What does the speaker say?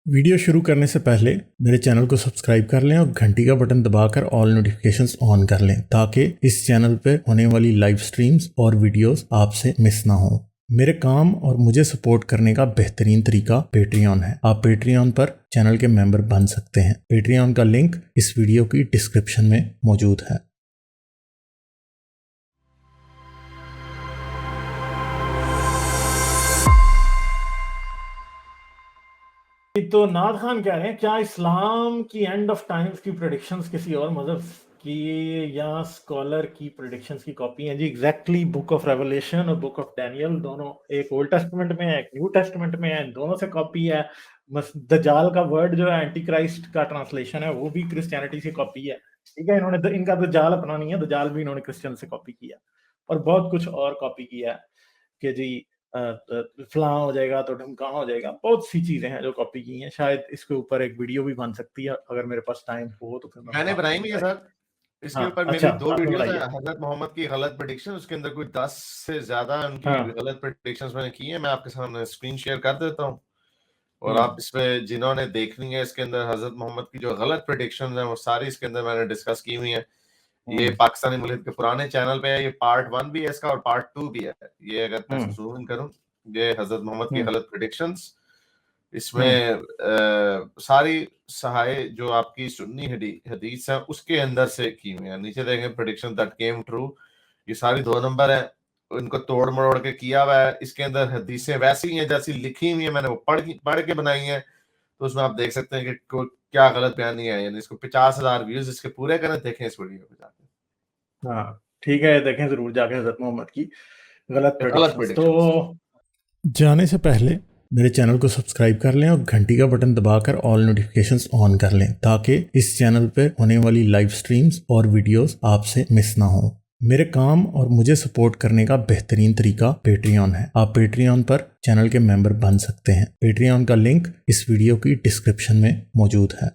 Video शुरू करने से पहले मेरे चैनल को सब्सक्राइब कर लें और घंटी का बटन दबाकर ऑल नोटिफिकेशंस ऑन कर लें ताकि इस चैनल पर होने वाली लाइव स्ट्रीम्स और वीडियोस आपसे मिस ना हो। मेरे काम और मुझे सपोर्ट करने का बेहतरीन तरीका पेट्रियन है। आप पेट्रियन पर चैनल के मेंबर बन सकते हैं। पेट्रियन का लिंक इस वीडियो की डिस्क्रिप्शन में मौजूद है। तो नाद खान कह रहे हैं क्या इस्लाम की एंड ऑफ टाइम्स की प्रेडिक्शंस किसी और मजहब की या स्कॉलर की प्रेडिक्शंस की कॉपी है? जी एग्जैक्टली बुक ऑफ रेवलेशन और बुक ऑफ डैनियल दोनों एक ओल्ड टेस्टामेंट में है, एक न्यू टेस्टामेंट में है, दोनों से कॉपी है। बस दजाल का वर्ड जो है एंटी क्राइस्ट का ट्रांसलेशन है वो भी क्रिश्चियनिटी से कॉपी है। ठीक है, इन्होंने इनका दजाल अपना नहीं है, दजाल भी इन्होंने क्रिश्चियन से कॉपी किया और बहुत कुछ और कॉपी किया है कि जी फलां हो जाएगा तो ढमकाना हो जाएगा। बहुत सी चीजें हैं जो कॉपी की हैं। शायद इसके ऊपर एक वीडियो भी बन सकती है अगर मेरे पास टाइम हो तो फिर मैंने बनाई नहीं है सर। इसके ऊपर मेरी 2 वीडियोस हैं। हजरत मोहम्मद की गलत प्रेडिक्शन, उसके अंदर कोई 10 से ज्यादा उनकी गलत प्रेडिक्शंस मैंने की है। मैं आपके सामने स्क्रीन शेयर कर देता हूँ और आप इसमें जिन्होंने देखनी है, इसके अंदर हजरत मोहम्मद की जो गलत प्रेडिक्शंस हैं वो सारी इसके अंदर मैंने डिस्कस की हुई है। ये पाकिस्तानी मुल्क के पुराने चैनल पे है। ये पार्ट 1 भी है इसका और पार्ट 2 भी है। ये अगर मैं जूम इन करूं, ये हजरत मोहम्मद की गलत प्रेडिक्शंस, इसमें सारी सहाय जो आपकी सुन्नी हदीस है उसके अंदर से की हुई है। नीचे देखें प्रेडिक्शन दैट केम ट्रू, ये सारी 2 नंबर है, इनको तोड़ मरोड़ के किया हुआ है। इसके अंदर हदीसें वैसी हैं जैसी लिखी हुई है, मैंने वो पढ़ के बनाई है। तो उसमें आप देख सकते हैं कि क्या गलत बयानी है। यानी इसको 50,000 व्यूज इसके पूरे करें, देखें इस वीडियो पे जाके। हाँ ठीक है, देखें जरूर जाके हजरत मोहम्मद की गलत प्रेडिक्शंस। तो जाने से पहले मेरे चैनल को सब्सक्राइब कर लें और घंटी का बटन दबाकर ऑल नोटिफिकेशंस ऑन कर लें ताकि इस चैनल पर होने वाली लाइव स्ट्रीम्स और वीडियोस आपसे मिस ना हो। मेरे काम और मुझे सपोर्ट करने का बेहतरीन तरीका पेट्रियन है। आप पेट्रियन पर चैनल के मेंबर बन सकते हैं। पेट्रियन का लिंक इस वीडियो की डिस्क्रिप्शन में मौजूद है।